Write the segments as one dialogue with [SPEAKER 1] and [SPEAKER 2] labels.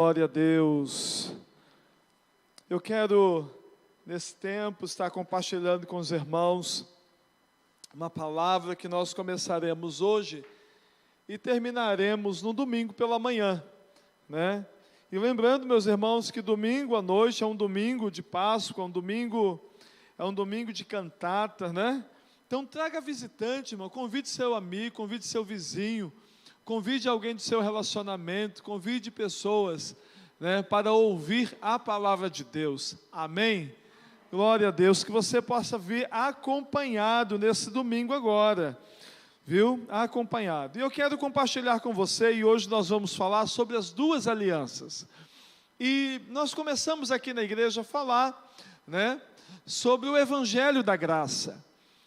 [SPEAKER 1] Glória a Deus. Eu quero, nesse tempo, estar compartilhando com os irmãos uma palavra que nós começaremos hoje e terminaremos no domingo pela manhã, né? E lembrando, meus irmãos, que domingo à noite é um domingo de Páscoa, é um domingo de cantata, né? Então traga visitante, irmão, convide seu amigo, convide seu vizinho, convide alguém do seu relacionamento, convide pessoas, né, para ouvir a palavra de Deus, amém? Glória a Deus, que você possa vir acompanhado nesse domingo agora, viu? Acompanhado. E eu quero compartilhar com você, e hoje nós vamos falar sobre as duas alianças. E nós começamos aqui na igreja a falar, né, sobre o Evangelho da Graça,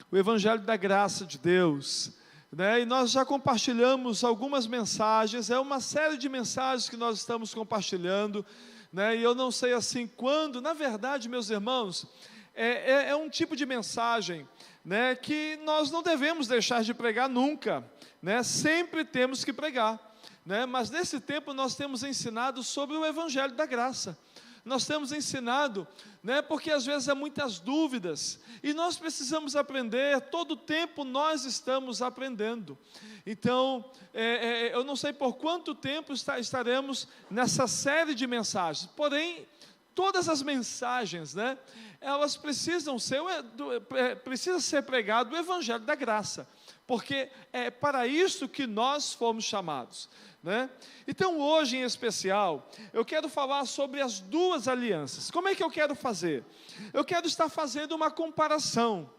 [SPEAKER 1] o Evangelho da Graça de Deus, né? E nós já compartilhamos algumas mensagens, é uma série de mensagens que nós estamos compartilhando, né? E eu não sei assim quando, na verdade, meus irmãos, é um tipo de mensagem, né, que nós não devemos deixar de pregar nunca, né? Sempre temos que pregar, né? Mas nesse tempo nós temos ensinado sobre o Evangelho da Graça. Nós temos ensinado, né, porque às vezes há muitas dúvidas, e nós precisamos aprender, todo tempo nós estamos aprendendo. Então, eu não sei por quanto tempo estaremos nessa série de mensagens, porém, todas as mensagens, né, elas precisam precisa ser pregado o Evangelho da Graça, porque é para isso que nós fomos chamados, né? Então hoje em especial, eu quero falar sobre as duas alianças. Como é que eu quero fazer? Eu quero estar fazendo uma comparação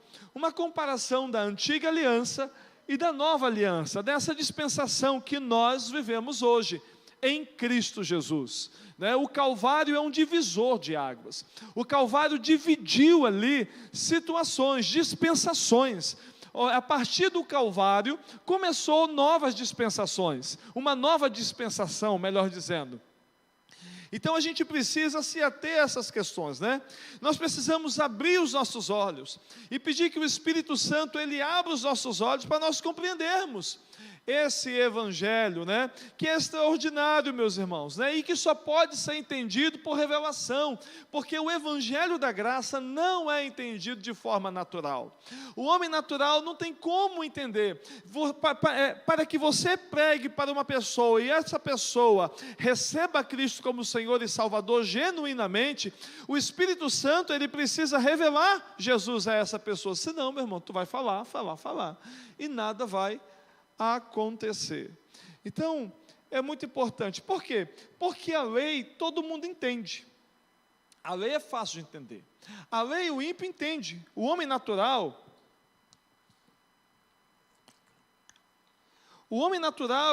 [SPEAKER 1] da antiga aliança e da nova aliança, dessa dispensação que nós vivemos hoje, em Cristo Jesus, né? O Calvário é um divisor de águas, o Calvário dividiu ali situações, dispensações. A partir do Calvário, começou novas dispensações, uma nova dispensação, melhor dizendo. Então a gente precisa se ater a essas questões, né? Nós precisamos abrir os nossos olhos e pedir que o Espírito Santo, ele abra os nossos olhos para nós compreendermos esse Evangelho, né, que é extraordinário, meus irmãos, né, e que só pode ser entendido por revelação, porque o Evangelho da Graça não é entendido de forma natural. O homem natural não tem como entender. Para que você pregue para uma pessoa e essa pessoa receba Cristo como Senhor e Salvador genuinamente, o Espírito Santo, ele precisa revelar Jesus a essa pessoa, senão, meu irmão, tu vai falar, e nada vai acontecer. Então, é muito importante. Por quê? Porque a lei todo mundo entende. A lei é fácil de entender. A lei o ímpio entende. O homem natural,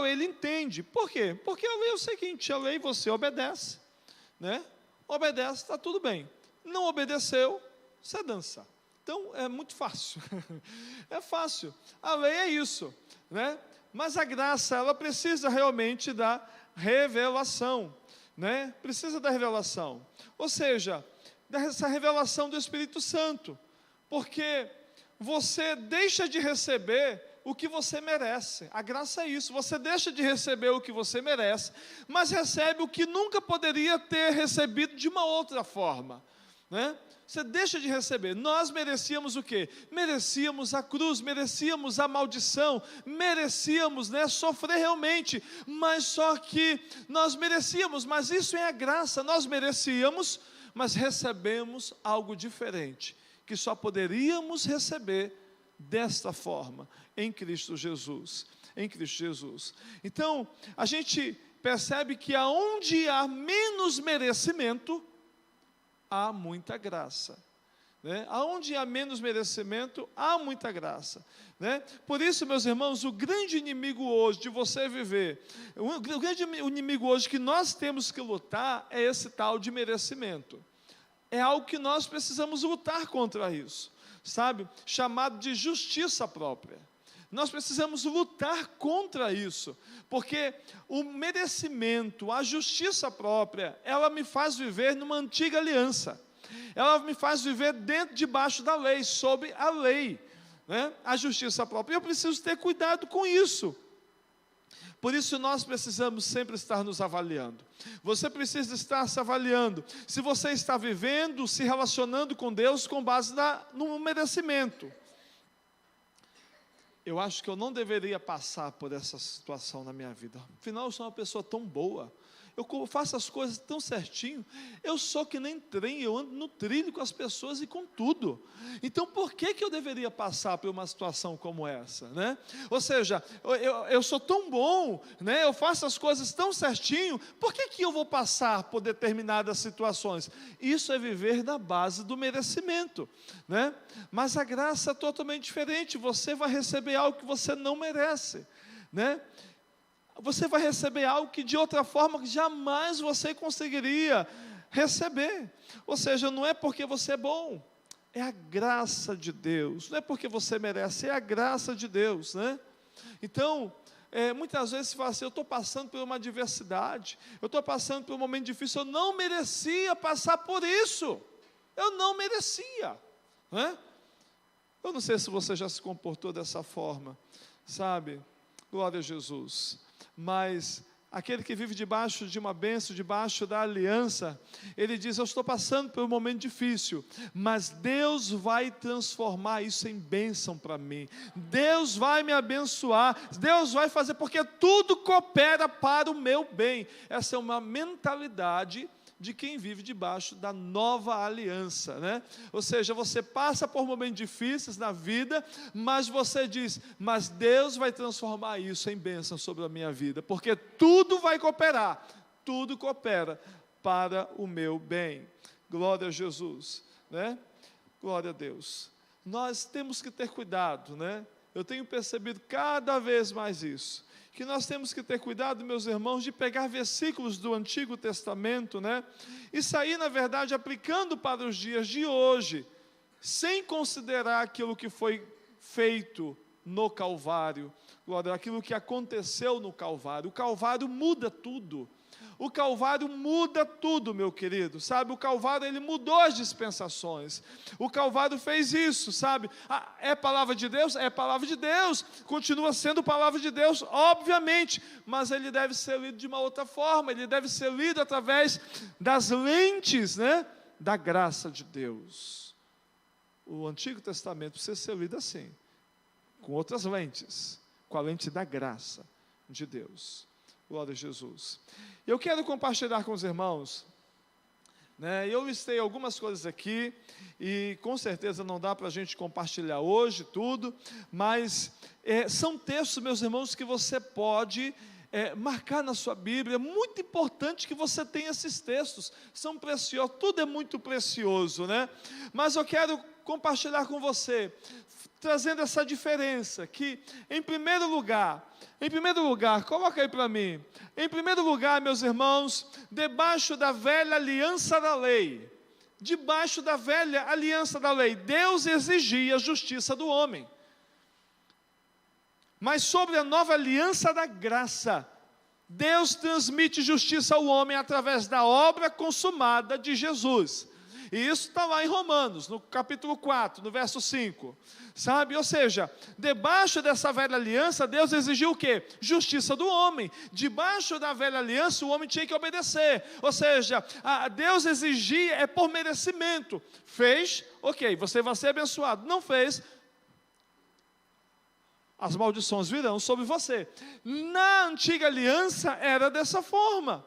[SPEAKER 1] ele entende. Por quê? Porque a lei é o seguinte, a lei você obedece, né? Obedece, está tudo bem. Não obedeceu, você dança. Então, é muito fácil. É fácil. A lei é isso, né? Mas a graça, ela precisa realmente da revelação, né? Precisa da revelação, ou seja, dessa revelação do Espírito Santo, porque você deixa de receber o que você merece. A graça é isso, você deixa de receber o que você merece, mas recebe o que nunca poderia ter recebido de uma outra forma, né? Você deixa de receber. Nós merecíamos o quê? Merecíamos a cruz, merecíamos a maldição, merecíamos, né, sofrer realmente, mas só que nós merecíamos, mas isso é a graça, nós merecíamos, mas recebemos algo diferente, que só poderíamos receber desta forma, em Cristo Jesus, em Cristo Jesus. Então, a gente percebe que aonde há menos merecimento, há muita graça, né? Aonde há menos merecimento, há muita graça, né? Por isso, meus irmãos, o grande inimigo hoje de você viver, o grande inimigo hoje que nós temos que lutar é esse tal de merecimento. É algo que nós precisamos lutar contra isso, sabe? Chamado de justiça própria. Nós precisamos lutar contra isso, porque o merecimento, a justiça própria, ela me faz viver numa antiga aliança, ela me faz viver debaixo da lei, sob a lei, né? A justiça própria, eu preciso ter cuidado com isso, Por isso nós precisamos sempre estar nos avaliando. Você precisa estar se avaliando. Se você está vivendo, se relacionando com Deus com base no merecimento. Eu acho que eu não deveria passar por essa situação na minha vida. Afinal, eu sou uma pessoa tão boa. Eu faço as coisas tão certinho. Eu sou que nem trem, eu ando no trilho com as pessoas e com tudo. Então, por que eu deveria passar por uma situação como essa, né? Ou seja, eu sou tão bom, né? Eu faço as coisas tão certinho, por que eu vou passar por determinadas situações? Isso é viver na base do merecimento, né? Mas a graça é totalmente diferente. Você vai receber algo que você não merece, né? Você vai receber algo que de outra forma jamais você conseguiria receber. Ou seja, não é porque você é bom, é a graça de Deus. Não é porque você merece, é a graça de Deus, né? Então, muitas vezes se fala assim, eu estou passando por uma adversidade, eu estou passando por um momento difícil, eu não merecia passar por isso. Eu não merecia, né? Eu não sei se você já se comportou dessa forma, sabe? Glória a Jesus. Mas aquele que vive debaixo de uma bênção, debaixo da aliança, ele diz, eu estou passando por um momento difícil, mas Deus vai transformar isso em bênção para mim. Deus vai me abençoar, Deus vai fazer, porque tudo coopera para o meu bem. Essa é uma mentalidade de quem vive debaixo da nova aliança, né? Ou seja, você passa por momentos difíceis na vida, mas você diz, mas Deus vai transformar isso em bênção sobre a minha vida, porque tudo vai cooperar, tudo coopera para o meu bem. Glória a Jesus, né? Glória a Deus. Nós temos que ter cuidado, né? Eu tenho percebido cada vez mais isso, que nós temos que ter cuidado, meus irmãos, de pegar versículos do Antigo Testamento, né? E sair, na verdade, aplicando para os dias de hoje, sem considerar aquilo que foi feito no Calvário, aquilo que aconteceu no Calvário. O Calvário muda tudo. O Calvário muda tudo, meu querido, sabe? O Calvário, ele mudou as dispensações. O Calvário fez isso, sabe? É palavra de Deus? É palavra de Deus. Continua sendo palavra de Deus, obviamente. Mas ele deve ser lido de uma outra forma. Ele deve ser lido através das lentes, né? Da graça de Deus. O Antigo Testamento precisa ser lido assim, com outras lentes, com a lente da graça de Deus. Glória a Jesus. Eu quero compartilhar com os irmãos, né? Eu listei algumas coisas aqui, e com certeza não dá para a gente compartilhar hoje tudo, mas são textos, meus irmãos, que você pode marcar na sua Bíblia. É muito importante que você tenha esses textos, são preciosos, tudo é muito precioso, né? Mas eu quero compartilhar com você, trazendo essa diferença, que em primeiro lugar, coloca aí para mim, em primeiro lugar, meus irmãos, debaixo da velha aliança da lei, Deus exigia a justiça do homem, mas sobre a nova aliança da graça, Deus transmite justiça ao homem através da obra consumada de Jesus. E isso está lá em Romanos, no capítulo 4, no verso 5, sabe? Ou seja, debaixo dessa velha aliança, Deus exigiu o quê? Justiça do homem. Debaixo da velha aliança, o homem tinha que obedecer. Ou seja, Deus exigia, por merecimento. Fez, ok, você vai ser abençoado. Não fez, as maldições virão sobre você. Na antiga aliança, era dessa forma.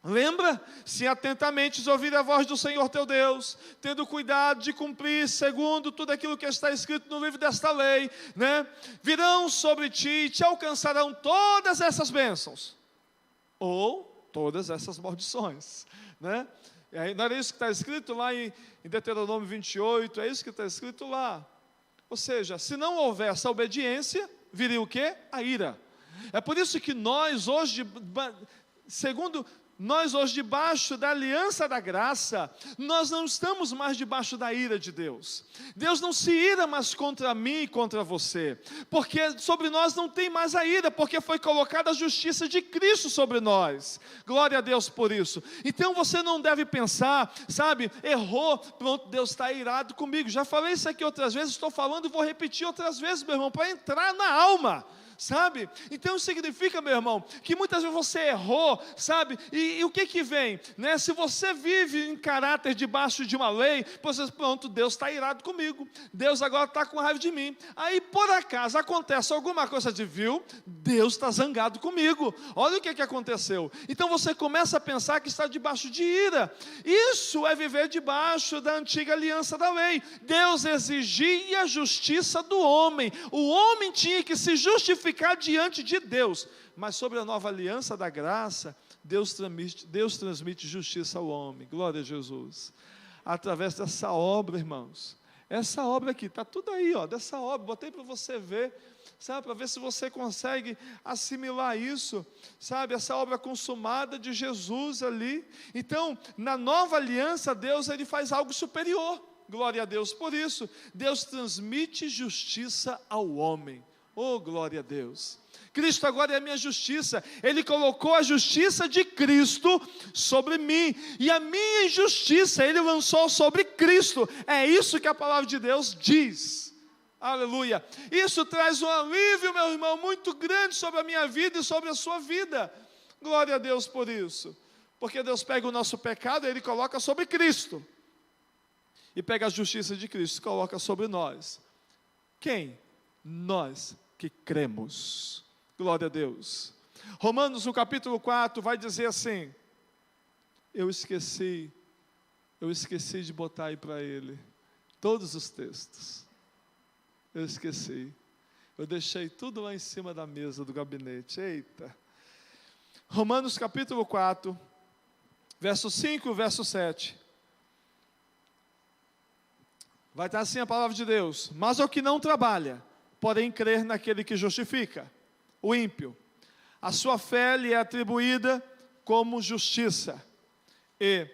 [SPEAKER 1] Lembra? Se atentamente ouvir a voz do Senhor teu Deus, tendo cuidado de cumprir segundo tudo aquilo que está escrito no livro desta lei, né? Virão sobre ti e te alcançarão todas essas bênçãos, ou todas essas maldições, né? E aí, não era isso que está escrito lá em Deuteronômio 28, é isso que está escrito lá. Ou seja, se não houver essa obediência, viria o quê? A ira. É por isso que nós hoje, nós hoje debaixo da aliança da graça, nós não estamos mais debaixo da ira de Deus. Deus não se ira mais contra mim e contra você, porque sobre nós não tem mais a ira, porque foi colocada a justiça de Cristo sobre nós. Glória a Deus por isso. Então você não deve pensar, sabe, errou, pronto, Deus está irado comigo. Já falei isso aqui outras vezes, estou falando e vou repetir outras vezes, meu irmão, para entrar na alma, sabe? Então significa, meu irmão, que muitas vezes você errou, sabe? E o que vem, né? Se você vive em caráter debaixo de uma lei, você, pronto, Deus está irado comigo, Deus agora está com raiva de mim. Aí por acaso acontece alguma coisa de vil, Deus está zangado comigo. Olha o que aconteceu. Então você começa a pensar que está debaixo de ira. Isso é viver debaixo da antiga aliança da lei. Deus exigia a justiça do homem. O homem tinha que se justificar diante de Deus. Mas sobre a nova aliança da graça, Deus transmite justiça ao homem. Glória a Jesus. Através dessa obra, irmãos. Essa obra aqui, está tudo aí, ó, dessa obra. Botei para você ver, sabe, para ver se você consegue assimilar isso, sabe, essa obra consumada de Jesus ali. Então, na nova aliança, Deus, Ele faz algo superior. Glória a Deus por isso. Deus transmite justiça ao homem. Oh, glória a Deus. Cristo agora é a minha justiça. Ele colocou a justiça de Cristo sobre mim. E a minha injustiça Ele lançou sobre Cristo. É isso que a palavra de Deus diz. Aleluia. Isso traz um alívio, meu irmão, muito grande sobre a minha vida e sobre a sua vida. Glória a Deus por isso. Porque Deus pega o nosso pecado e Ele coloca sobre Cristo. E pega a justiça de Cristo e coloca sobre nós. Quem? Nós que cremos. Glória a Deus. Romanos, no capítulo 4, vai dizer assim: eu esqueci de botar aí para ele todos os textos. Eu esqueci. Eu deixei tudo lá em cima da mesa do gabinete. Eita. Romanos capítulo 4, verso 5 e verso 7. Vai estar assim a palavra de Deus: mas ao que não trabalha, porém crer naquele que justifica, o ímpio, a sua fé lhe é atribuída como justiça. E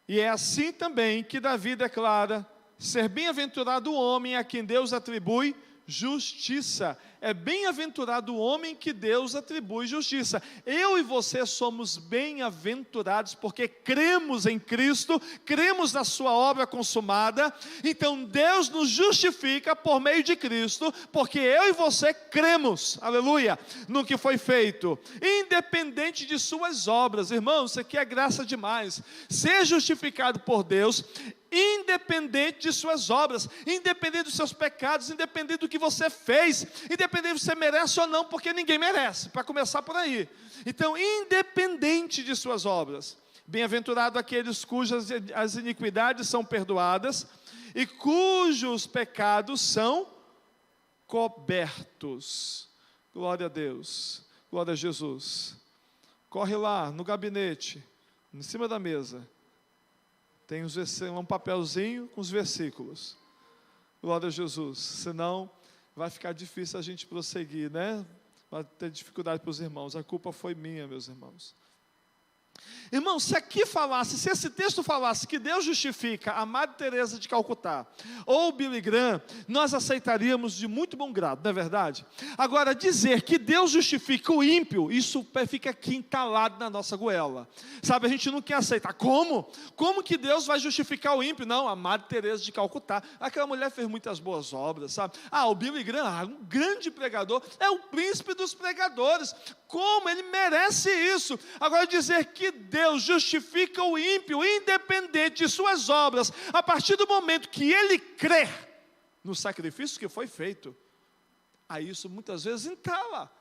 [SPEAKER 1] é assim também que Davi declara ser bem-aventurado o homem a quem Deus atribui justiça. É bem-aventurado o homem que Deus atribui justiça. Eu e você somos bem-aventurados porque cremos em Cristo, cremos na sua obra consumada. Então Deus nos justifica por meio de Cristo, porque eu e você cremos, aleluia, no que foi feito, independente de suas obras. Irmãos, isso aqui é graça demais. Ser justificado por Deus, independente de suas obras, independente dos seus pecados, independente do que você fez, independente se você merece ou não, porque ninguém merece, para começar por aí. Então, independente de suas obras, bem-aventurado aqueles cujas as iniquidades são perdoadas e cujos pecados são cobertos. Glória a Deus, glória a Jesus. Corre lá no gabinete, em cima da mesa, tem um papelzinho com os versículos. Glória a Jesus. Senão vai ficar difícil a gente prosseguir, né? Vai ter dificuldade para os irmãos. A culpa foi minha, meus irmãos. Irmão, se esse texto falasse que Deus justifica a Madre Teresa de Calcutá ou Billy Graham, nós aceitaríamos de muito bom grado, não é verdade? Agora, dizer que Deus justifica o ímpio, isso fica aqui entalado na nossa goela, sabe? A gente não quer aceitar. Como? Como que Deus vai justificar o ímpio? Não, a Madre Teresa de Calcutá, aquela mulher fez muitas boas obras, sabe? O Billy Graham, um grande pregador, é o príncipe dos pregadores. Como? Ele merece isso. Agora, dizer que Deus justifica o ímpio, independente de suas obras, a partir do momento que ele crê no sacrifício que foi feito, aí isso muitas vezes entala.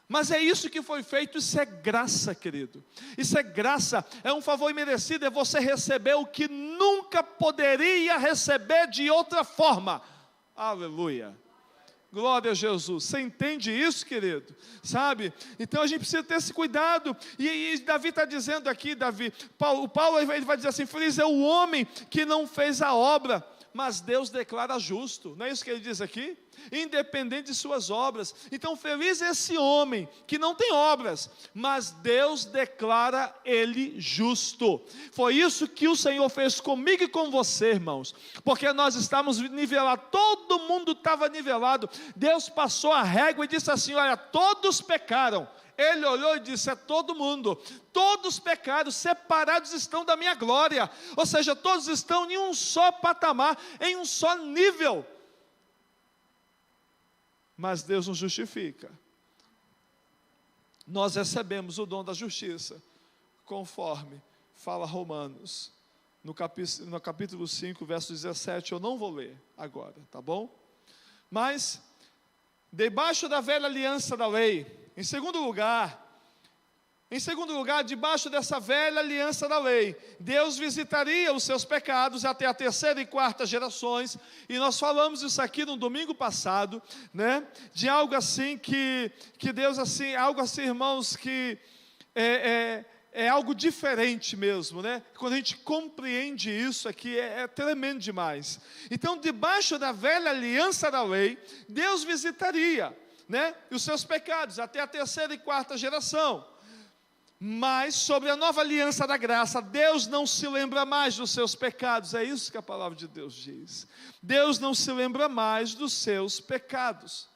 [SPEAKER 1] Mas é isso que foi feito, isso é graça, querido. Isso é graça, é um favor imerecido, é você receber o que nunca poderia receber de outra forma. Aleluia. Glória a Jesus. Você entende isso, querido? Sabe? Então a gente precisa ter esse cuidado. E Davi está dizendo aqui, o Paulo ele vai dizer assim: feliz é o homem que não fez a obra, mas Deus declara justo. Não é isso que ele diz aqui? Independente de suas obras. Então feliz é esse homem que não tem obras, mas Deus declara ele justo. Foi isso que o Senhor fez comigo e com você, irmãos, porque nós estávamos nivelados, todo mundo estava nivelado. Deus passou a régua e disse assim: olha, todos pecaram. Ele olhou e disse: é todo mundo, todos pecados, separados estão da minha glória. Ou seja, todos estão em um só patamar, em um só nível. mas Deus nos justifica. Nós recebemos o dom da justiça, conforme fala Romanos, no capítulo 5, verso 17, eu não vou ler agora, tá bom? Mas, debaixo da velha aliança da lei, em segundo lugar, debaixo dessa velha aliança da lei, Deus visitaria os seus pecados até a terceira e quarta gerações, e nós falamos isso aqui no domingo passado, né? De algo assim que Deus assim, algo assim, irmãos, que é algo diferente mesmo, né? Quando a gente compreende isso aqui, é tremendo demais. Então, debaixo da velha aliança da lei, Deus visitaria, né, os seus pecados até a terceira e quarta geração. Mas sobre a nova aliança da graça, Deus não se lembra mais dos seus pecados. É isso que a palavra de Deus diz. Deus não se lembra mais dos seus pecados,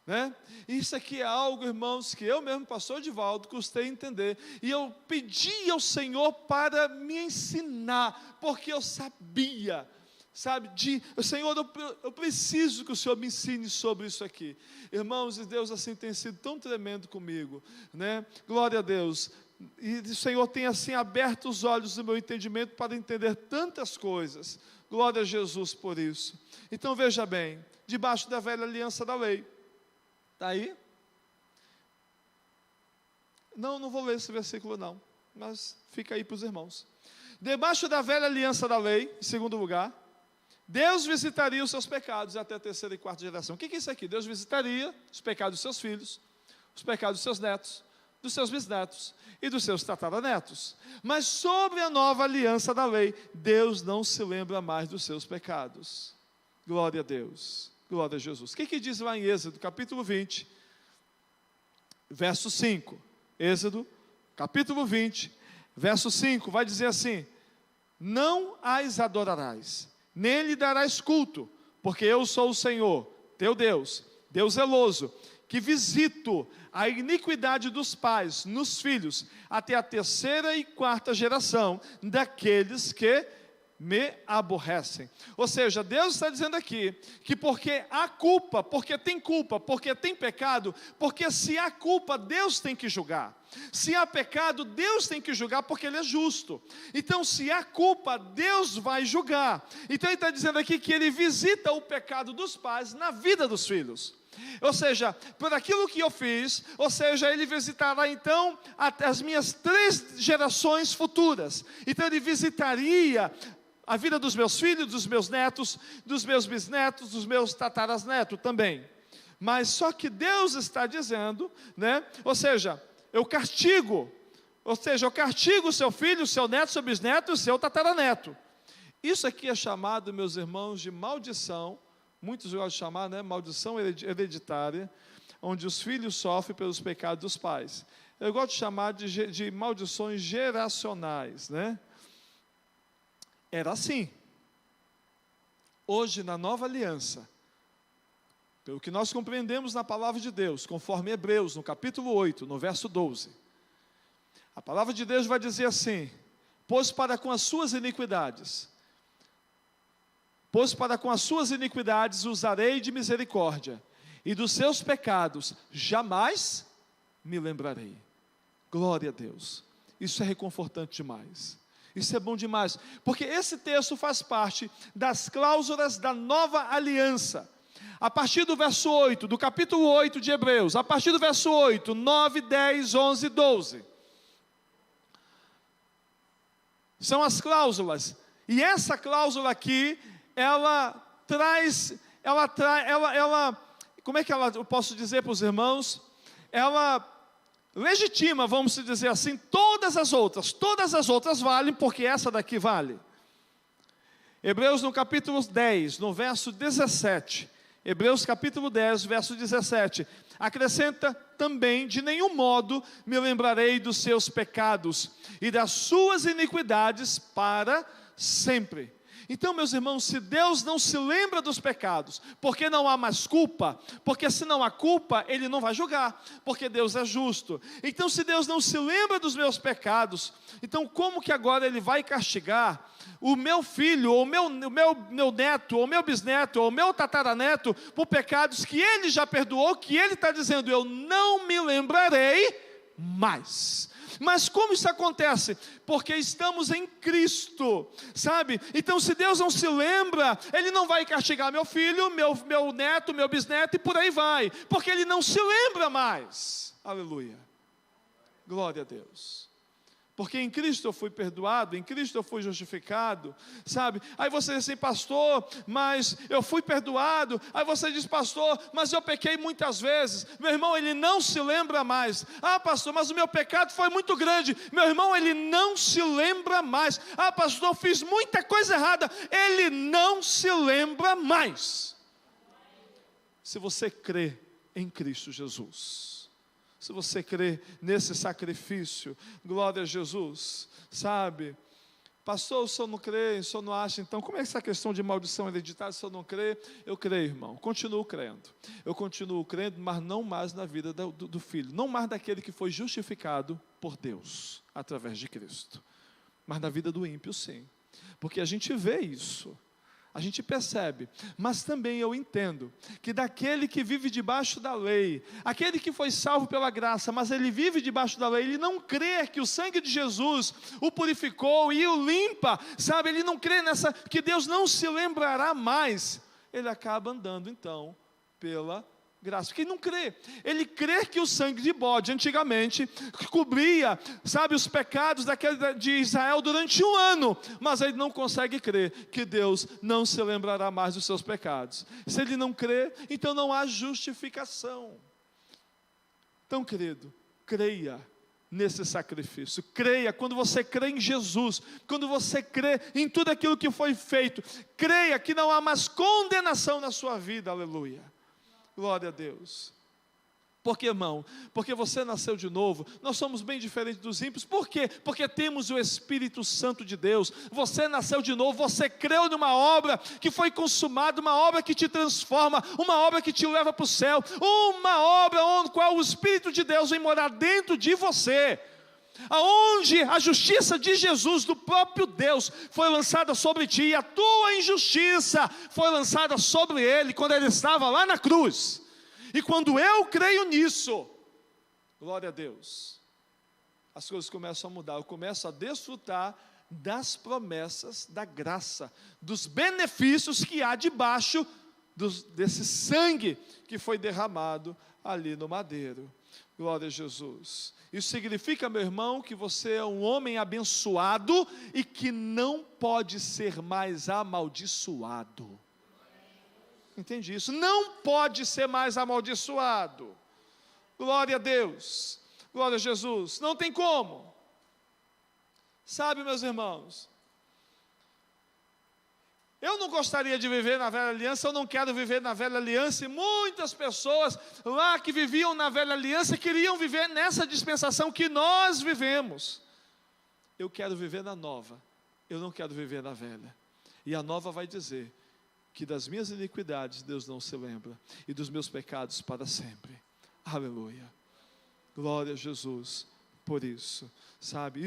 [SPEAKER 1] né? Isso aqui é algo, irmãos, que eu mesmo, pastor Edivaldo, custei entender. E eu pedi ao Senhor para me ensinar, porque eu sabia, sabe, Senhor, eu preciso que o Senhor me ensine sobre isso aqui. Irmãos, e Deus assim tem sido tão tremendo comigo, né? Glória a Deus. E o Senhor tem assim aberto os olhos do meu entendimento para entender tantas coisas. Glória a Jesus por isso. Então veja bem, debaixo da velha aliança da lei, está aí? Não vou ler esse versículo não, mas fica aí para os irmãos. Debaixo da velha aliança da lei, em segundo lugar, Deus visitaria os seus pecados até a terceira e quarta geração. O que é isso aqui? Deus visitaria os pecados dos seus filhos, os pecados dos seus netos, dos seus bisnetos e dos seus tataranetos. Mas sobre a nova aliança da lei, Deus não se lembra mais dos seus pecados. Glória a Deus, glória a Jesus. O que diz lá em Êxodo, capítulo 20, verso 5? Êxodo, capítulo 20, verso 5, vai dizer assim: não as adorarás, nem lhe darás culto, porque eu sou o Senhor, teu Deus, Deus zeloso, que visito a iniquidade dos pais nos filhos, até a terceira e quarta geração daqueles que me aborrecem. Ou seja, Deus está dizendo aqui, que porque há culpa, porque tem pecado, porque se há culpa, Deus tem que julgar. Se há pecado, Deus tem que julgar, porque Ele é justo. Então, se há culpa, Deus vai julgar. Então, Ele está dizendo aqui que Ele visita o pecado dos pais na vida dos filhos. Ou seja, por aquilo que eu fiz, ou seja, Ele visitará então as minhas 3 gerações futuras. Então Ele visitaria a vida dos meus filhos, dos meus netos, dos meus bisnetos, dos meus tatarasnetos também. Mas só que Deus está dizendo, né? Ou seja, eu castigo o seu filho, o seu neto, o seu bisneto e o seu tataraneto. Isso aqui é chamado, meus irmãos, de maldição. Muitos gostam de chamar, né, maldição hereditária, onde os filhos sofrem pelos pecados dos pais. Eu gosto de chamar de maldições geracionais, né? Era assim. Hoje, na nova aliança, pelo que nós compreendemos na palavra de Deus, conforme Hebreus, no capítulo 8, no verso 12, a palavra de Deus vai dizer assim: pois para com as suas iniquidades usarei de misericórdia, e dos seus pecados jamais me lembrarei. Glória a Deus. Isso é reconfortante demais. Isso é bom demais, porque esse texto faz parte das cláusulas da nova aliança. A partir do verso 8, do capítulo 8 de Hebreus, a partir do verso 8, 9, 10, 11 e 12. São as cláusulas. E essa cláusula aqui, como é que eu posso dizer para os irmãos? Ela legitima, vamos dizer assim, todas as outras valem, porque essa daqui vale. Hebreus no capítulo 10, no verso 17, Hebreus capítulo 10, verso 17, acrescenta também: de nenhum modo me lembrarei dos seus pecados e das suas iniquidades para sempre. Então, meus irmãos, se Deus não se lembra dos pecados, porque não há mais culpa, porque se não há culpa, Ele não vai julgar, porque Deus é justo. Então, se Deus não se lembra dos meus pecados, então como que agora Ele vai castigar o meu filho, ou o meu neto, ou o meu bisneto, ou o meu tataraneto, por pecados que ele já perdoou, que ele está dizendo, eu não me lembrarei mais. Mas como isso acontece? Porque estamos em Cristo, sabe? Então se Deus não se lembra, Ele não vai castigar meu filho, meu neto, meu bisneto e por aí vai, porque Ele não se lembra mais. Aleluia, glória a Deus. Porque em Cristo eu fui perdoado, em Cristo eu fui justificado, sabe? Aí você diz assim, pastor, mas eu fui perdoado. Aí você diz, pastor, mas eu pequei muitas vezes. Meu irmão, ele não se lembra mais. Ah, pastor, mas o meu pecado foi muito grande. Meu irmão, ele não se lembra mais. Ah, pastor, eu fiz muita coisa errada. Ele não se lembra mais. Se você crê em Cristo Jesus, se você crê nesse sacrifício, glória a Jesus, sabe? Pastor, o senhor não crê, o senhor não acha, então como é essa questão de maldição hereditária, se o senhor não crê? Eu creio, irmão, continuo crendo. Eu continuo crendo, mas não mais na vida do filho, não mais daquele que foi justificado por Deus, através de Cristo, mas na vida do ímpio sim, porque a gente vê isso. A gente percebe, mas também eu entendo que daquele que vive debaixo da lei, aquele que foi salvo pela graça, mas ele vive debaixo da lei, ele não crê que o sangue de Jesus o purificou e o limpa, sabe? Ele não crê que Deus não se lembrará mais, ele acaba andando então pela graça, porque ele não crê, ele crê que o sangue de bode antigamente cobria, sabe, os pecados de Israel durante um ano, mas ele não consegue crer que Deus não se lembrará mais dos seus pecados. Se ele não crê, então não há justificação. Então, querido, creia nesse sacrifício, creia, quando você crê em Jesus, quando você crê em tudo aquilo que foi feito, creia que não há mais condenação na sua vida, aleluia. Glória a Deus. Por que, irmão? Porque você nasceu de novo. Nós somos bem diferentes dos ímpios. Por quê? Porque temos o Espírito Santo de Deus. Você nasceu de novo, você creu numa obra que foi consumada, uma obra que te transforma, uma obra que te leva para o céu, uma obra onde qual o Espírito de Deus vem morar dentro de você, aonde a justiça de Jesus, do próprio Deus, foi lançada sobre ti, e a tua injustiça foi lançada sobre ele, quando ele estava lá na cruz. E quando eu creio nisso, glória a Deus, as coisas começam a mudar, eu começo a desfrutar das promessas da graça, dos benefícios que há debaixo desse sangue que foi derramado ali no madeiro. Glória a Jesus. Isso significa, meu irmão, que você é um homem abençoado e que não pode ser mais amaldiçoado. Entende isso? Não pode ser mais amaldiçoado. Glória a Deus. Glória a Jesus. Não tem como. Sabe, meus irmãos, eu não gostaria de viver na velha aliança, eu não quero viver na velha aliança, e muitas pessoas lá que viviam na velha aliança queriam viver nessa dispensação que nós vivemos. Eu quero viver na nova, eu não quero viver na velha. E a nova vai dizer que das minhas iniquidades Deus não se lembra, e dos meus pecados para sempre. Aleluia. Glória a Jesus por isso, sabe,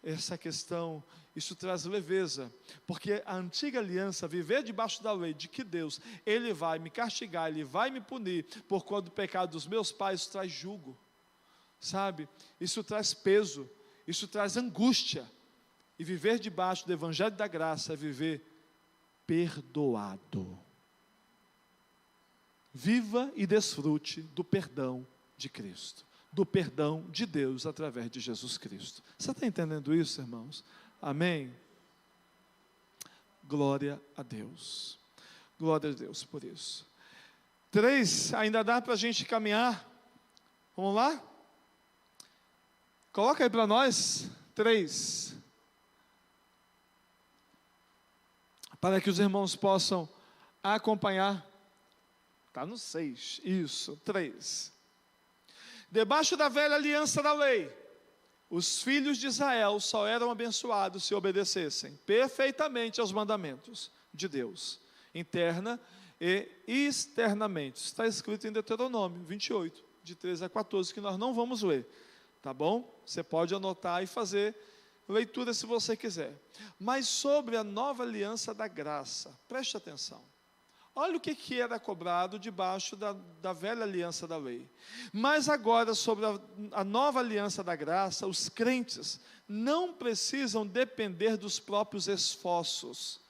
[SPEAKER 1] essa questão, isso traz leveza, porque a antiga aliança, viver debaixo da lei, de que Deus, Ele vai me castigar, Ele vai me punir, por conta do pecado dos meus pais, isso traz jugo, sabe, isso traz peso, isso traz angústia, e viver debaixo do Evangelho da Graça é viver perdoado. Viva e desfrute do perdão de Cristo, do perdão de Deus através de Jesus Cristo. Você está entendendo isso, irmãos? Amém? Glória a Deus. Glória a Deus por isso. 3, ainda dá para a gente caminhar? Vamos lá? Coloca aí para nós, 3. Para que os irmãos possam acompanhar. Está no 6, isso, 3. Debaixo da velha aliança da lei, os filhos de Israel só eram abençoados se obedecessem perfeitamente aos mandamentos de Deus, interna e externamente. Está escrito em Deuteronômio 28, de 13 a 14, que nós não vamos ler, tá bom? Você pode anotar e fazer leitura se você quiser. Mas sobre a nova aliança da graça, preste atenção. Olha o que era cobrado debaixo da velha aliança da lei. Mas agora, sobre a nova aliança da graça, os crentes não precisam depender dos próprios esforços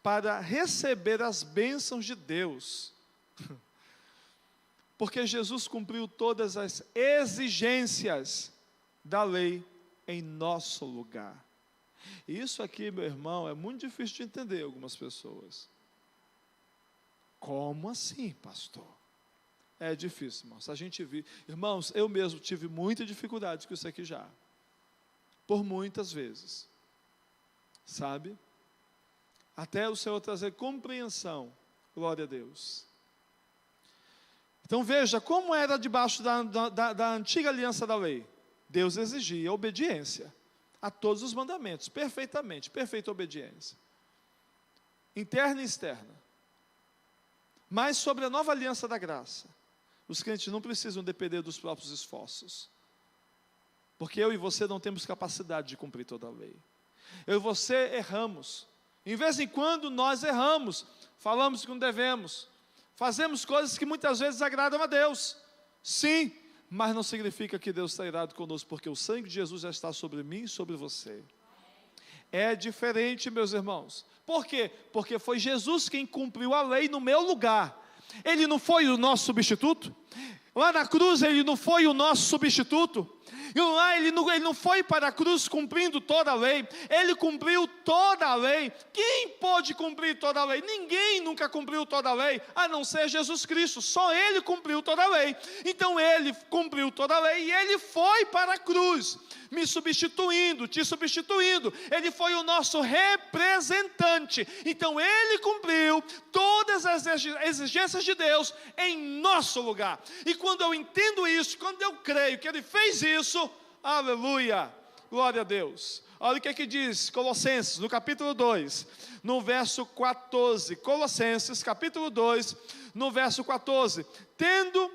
[SPEAKER 1] para receber as bênçãos de Deus. Porque Jesus cumpriu todas as exigências da lei em nosso lugar. E isso aqui, meu irmão, é muito difícil de entender algumas pessoas. Como assim, pastor? É difícil, irmãos. A gente vive. Irmãos, eu mesmo tive muita dificuldade com isso aqui já. Por muitas vezes. Sabe? Até o Senhor trazer compreensão. Glória a Deus. Então veja, como era debaixo da antiga aliança da lei. Deus exigia obediência a todos os mandamentos, perfeitamente, perfeita obediência. Interna e externa. Mas sobre a nova aliança da graça, os crentes não precisam depender dos próprios esforços. Porque eu e você não temos capacidade de cumprir toda a lei. Eu e você erramos. Em vez em quando nós erramos, falamos que não devemos, fazemos coisas que muitas vezes agradam a Deus. Sim, mas não significa que Deus está irado conosco, porque o sangue de Jesus já está sobre mim e sobre você. É diferente, meus irmãos. Por quê? Porque foi Jesus quem cumpriu a lei no meu lugar. Ele não foi o nosso substituto? Lá na cruz ele não foi o nosso substituto? E lá ele não foi para a cruz cumprindo toda a lei. Ele cumpriu toda a lei. Quem pode cumprir toda a lei? Ninguém nunca cumpriu toda a lei, a não ser Jesus Cristo. Só Ele cumpriu toda a lei. Então Ele cumpriu toda a lei e Ele foi para a cruz, me substituindo, te substituindo. Ele foi o nosso representante. Então Ele cumpriu todas as exigências de Deus em nosso lugar. E quando eu entendo isso, quando eu creio que Ele fez isso, aleluia, glória a Deus. Olha o que diz Colossenses, no capítulo 2, no verso 14. Colossenses, capítulo 2, no verso 14. Tendo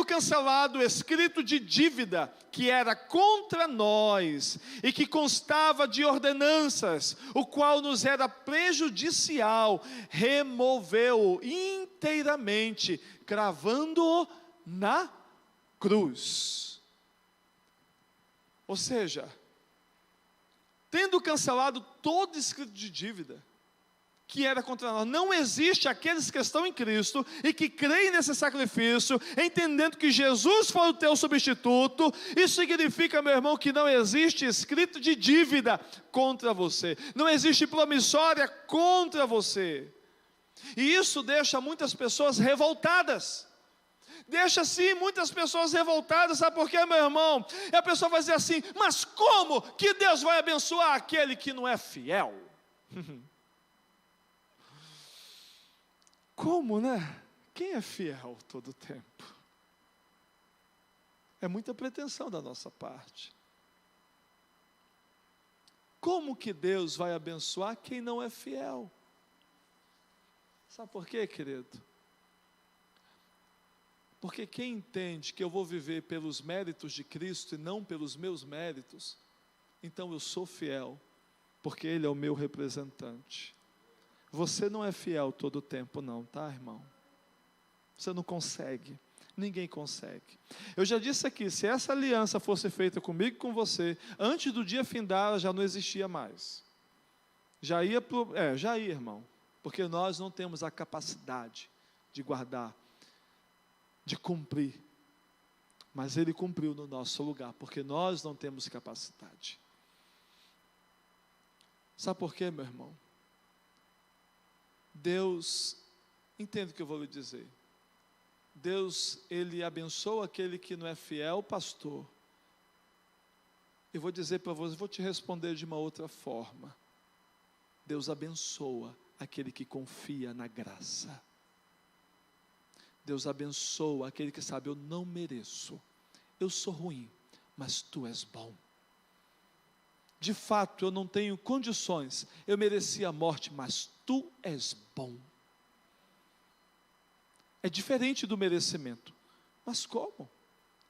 [SPEAKER 1] cancelado o escrito de dívida que era contra nós e que constava de ordenanças, o qual nos era prejudicial, removeu-o inteiramente, cravando-o na cruz. Ou seja, tendo cancelado todo escrito de dívida que era contra nós. Não existe aqueles que estão em Cristo e que creem nesse sacrifício, entendendo que Jesus foi o teu substituto. Isso significa, meu irmão, que não existe escrito de dívida contra você, não existe promissória contra você. E isso deixa muitas pessoas revoltadas. Deixa sim muitas pessoas revoltadas. Sabe por quê, meu irmão? E a pessoa vai dizer assim: mas como que Deus vai abençoar aquele que não é fiel? Como, né? Quem é fiel todo o tempo? É muita pretensão da nossa parte. Como que Deus vai abençoar quem não é fiel? Sabe por quê, querido? Porque quem entende que eu vou viver pelos méritos de Cristo e não pelos meus méritos, então eu sou fiel, porque Ele é o meu representante. Você não é fiel todo o tempo não, tá, irmão? Você não consegue, ninguém consegue. Eu já disse aqui, se essa aliança fosse feita comigo e com você, antes do dia findar, ela já não existia mais. Já ia, irmão, porque nós não temos a capacidade de guardar, de cumprir, mas Ele cumpriu no nosso lugar, porque nós não temos capacidade. Sabe por quê, meu irmão? Deus, entenda o que eu vou lhe dizer. Deus, Ele abençoa aquele que não é fiel, pastor. Eu vou dizer para você, vou te responder de uma outra forma. Deus abençoa aquele que confia na graça. Deus abençoa aquele que sabe, eu não mereço, eu sou ruim, mas Tu és bom. De fato, eu não tenho condições, eu mereci a morte, mas Tu és bom. É diferente do merecimento. Mas como?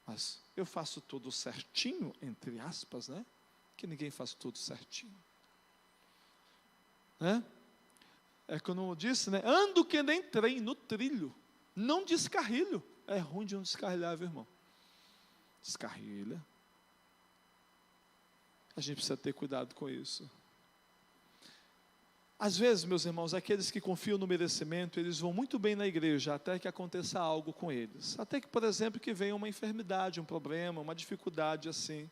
[SPEAKER 1] Mas eu faço tudo certinho, entre aspas, né? Que ninguém faz tudo certinho. Né? É como eu disse, né? Ando que nem trem no trilho, não descarrilho. É ruim de não descarrilhar, viu, irmão? Descarrilha. A gente precisa ter cuidado com isso. Às vezes, meus irmãos, aqueles que confiam no merecimento, eles vão muito bem na igreja, até que aconteça algo com eles. Até que, por exemplo, que venha uma enfermidade, um problema, uma dificuldade assim.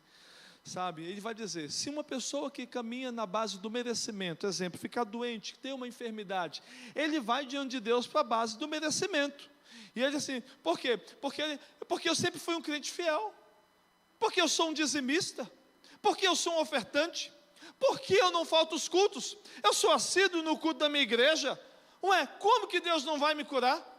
[SPEAKER 1] Sabe? Ele vai dizer, se uma pessoa que caminha na base do merecimento, exemplo, ficar doente, ter uma enfermidade, ele vai diante de Deus para a base do merecimento. E ele diz assim, por quê? Porque eu sempre fui um crente fiel. Porque eu sou um dizimista. Porque eu sou um ofertante. Porque eu não falto os cultos. Eu sou assíduo no culto da minha igreja. Ué, como que Deus não vai me curar?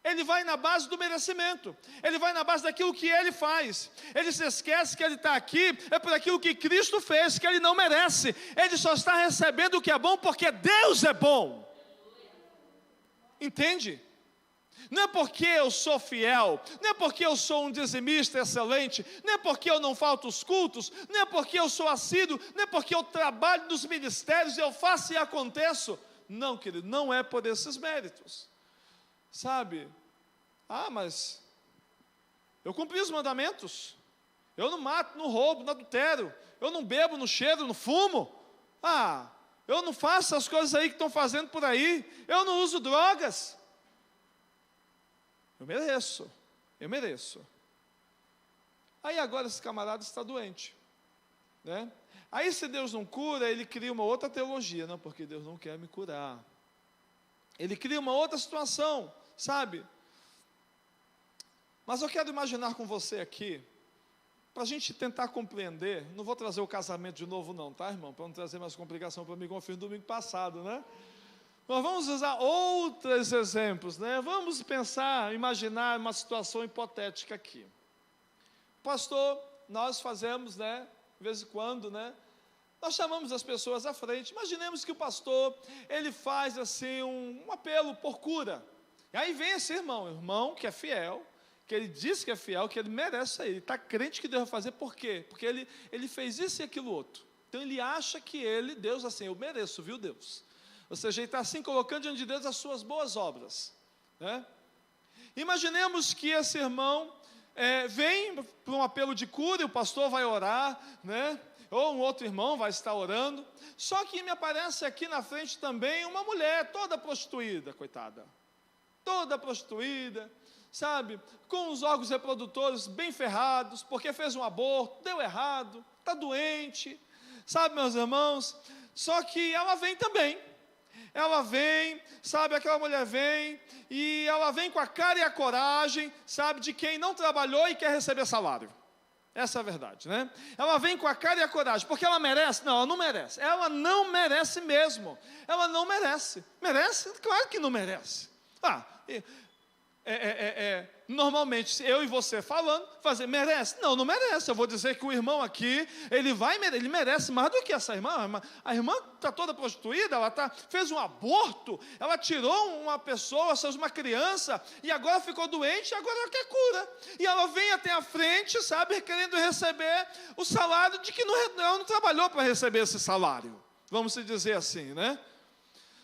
[SPEAKER 1] Ele vai na base do merecimento. Ele vai na base daquilo que ele faz. Ele se esquece que ele está aqui, é por aquilo que Cristo fez, que ele não merece. Ele só está recebendo o que é bom porque Deus é bom. Entende? Não é porque eu sou fiel, não é porque eu sou um dizimista excelente, não é porque eu não falto os cultos, não é porque eu sou assíduo, não é porque eu trabalho nos ministérios, eu faço e aconteço. Não, querido, não é por esses méritos. Sabe? Mas eu cumpri os mandamentos. Eu não mato, não roubo, não adultero. Eu não bebo, não cheiro, não fumo. Eu não faço as coisas aí que estão fazendo por aí. Eu não uso drogas. Eu mereço. Aí agora esse camarada está doente, né? Aí se Deus não cura, ele cria uma outra teologia, não, porque Deus não quer me curar. Ele cria uma outra situação, sabe? Mas eu quero imaginar com você aqui, para a gente tentar compreender, não vou trazer o casamento de novo não, tá, irmão? Para não trazer mais complicação para mim, como eu fiz no domingo passado, né? Nós vamos usar outros exemplos, né? Vamos pensar, imaginar uma situação hipotética aqui. Pastor, nós fazemos, né? De vez em quando, né? Nós chamamos as pessoas à frente. Imaginemos que o pastor, ele faz assim um apelo por cura. E aí vem esse irmão que é fiel, que ele diz que é fiel, que ele merece isso aí. Ele está crente que Deus vai fazer, por quê? Porque ele fez isso e aquilo outro. Então ele acha que Deus assim, eu mereço, viu Deus? Ou seja, ele está assim colocando diante de Deus as suas boas obras, né? Imaginemos que esse irmão vem para um apelo de cura e o pastor vai orar, né? Ou um outro irmão vai estar orando. Só que me aparece aqui na frente também uma mulher toda prostituída, coitada. Toda prostituída, sabe? Com os órgãos reprodutores bem ferrados, porque fez um aborto, deu errado, está doente, sabe, meus irmãos? Só que ela vem também. Ela vem, sabe, aquela mulher vem, e ela vem com a cara e a coragem, sabe, de quem não trabalhou e quer receber salário. Essa é a verdade, né? Ela vem com a cara e a coragem, porque ela merece? Não, ela não merece. Ela não merece mesmo. Ela não merece. Merece? Claro que não merece. Normalmente, eu e você falando, merece? Não, não merece. Eu vou dizer que o irmão aqui, ele merece mais do que essa irmã. A irmã está toda prostituída, fez um aborto, ela tirou uma pessoa, uma criança, e agora ficou doente, e agora ela quer cura. E ela vem até a frente, sabe, querendo receber o salário de que ela não trabalhou para receber esse salário. Vamos dizer assim, né?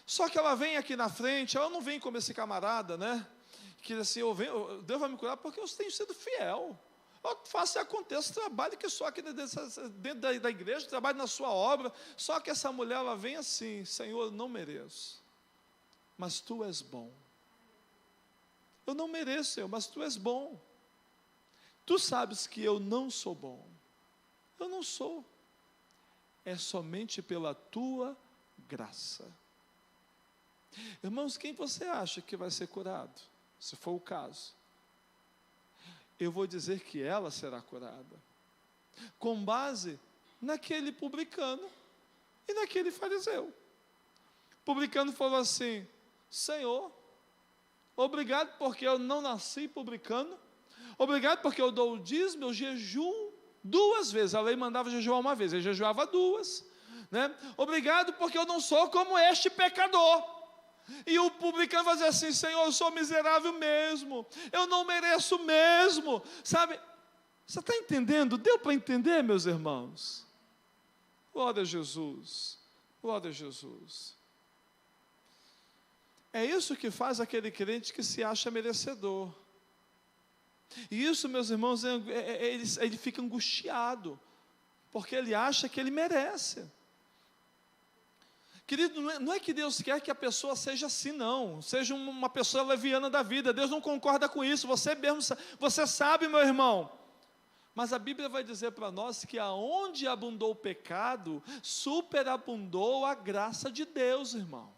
[SPEAKER 1] Só que ela vem aqui na frente, ela não vem como esse camarada, né? Que assim, Deus vai me curar porque eu tenho sido fiel. Eu faço e aconteça, trabalho que só aqui dentro da igreja, trabalho na sua obra. Só que essa mulher, ela vem assim, Senhor, eu não mereço, mas Tu és bom. Eu não mereço, Senhor, mas Tu és bom. Tu sabes que eu não sou bom. Eu não sou. É somente pela Tua graça. Irmãos, quem você acha que vai ser curado? Se for o caso, eu vou dizer que ela será curada, com base naquele publicano e naquele fariseu. O publicano falou assim: Senhor, obrigado porque eu não nasci publicano, obrigado porque eu dou o dízimo, eu jejuo 2 vezes, a lei mandava jejuar 1 vez, ele jejuava 2, né? Obrigado porque eu não sou como este pecador. E o publicano vai dizer assim: Senhor, eu sou miserável mesmo, eu não mereço mesmo, sabe? Você está entendendo? Deu para entender, meus irmãos? Glória a Jesus, glória a Jesus. É isso que faz aquele crente que se acha merecedor. E isso, meus irmãos, ele fica angustiado, porque ele acha que ele merece. Querido, não é que Deus quer que a pessoa seja assim, não. Seja uma pessoa leviana da vida. Deus não concorda com isso. Você sabe, meu irmão. Mas a Bíblia vai dizer para nós que aonde abundou o pecado, superabundou a graça de Deus, irmão.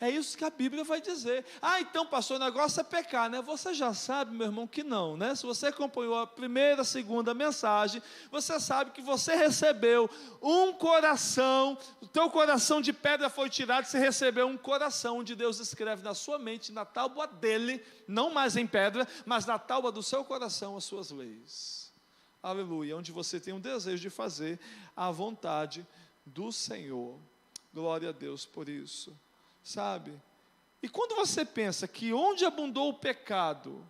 [SPEAKER 1] É isso que a Bíblia vai dizer. Então, pastor, o negócio é pecar, né? Você já sabe, meu irmão, que não, né? Se você acompanhou a primeira, a segunda mensagem, você sabe que você recebeu um coração, o teu coração de pedra foi tirado, você recebeu um coração onde Deus escreve na sua mente, na tábua dele, não mais em pedra, mas na tábua do seu coração as suas leis. Aleluia, onde você tem um desejo de fazer a vontade do Senhor. Glória a Deus por isso. Sabe? E quando você pensa que onde abundou o pecado,